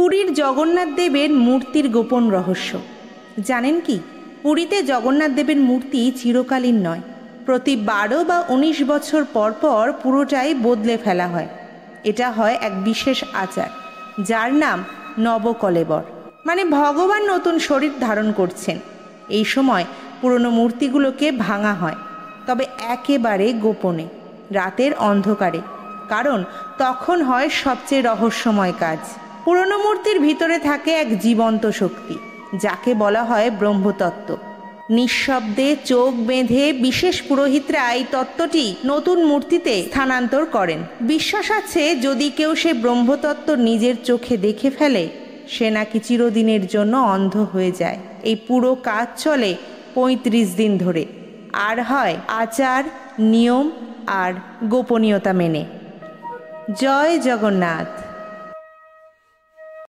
পুরীর জগন্নাথ দেবের মূর্তির গোপন রহস্য জানেন কি? পুরীতে জগন্নাথ দেবের মূর্তি চিরকালীন নয়, প্রতি 12 বা 19 বছর পর পর পুরোটাই বদলে ফেলা হয়। এটা হয় এক বিশেষ আচার, যার নাম নবকলেবর। মানে ভগবান নতুন শরীর ধারণ করছেন। এই সময় পুরনো মূর্তিগুলোকে ভাঙা হয়, তবে একেবারে গোপনে, রাতের অন্ধকারে, কারণ তখন হয় সবচেয়ে রহস্যময় কাজ। পুরনো মূর্তির ভিতরে থাকে এক জীবন্ত শক্তি, যাকে বলা হয় ব্রহ্মতত্ত্ব। নিঃশব্দে চোখ বেঁধে বিশেষ পুরোহিতরা এই তত্ত্বটি নতুন মূর্তিতে স্থানান্তর করেন। বিশ্বাস আছে, যদি কেউ সে ব্রহ্মতত্ত্ব নিজের চোখে দেখে ফেলে, সে নাকি চিরদিনের জন্য অন্ধ হয়ে যায়। এই পুরো কাজ চলে 35 দিন ধরে, আর হয় আচার, নিয়ম আর গোপনীয়তা মেনে। জয় জগন্নাথ।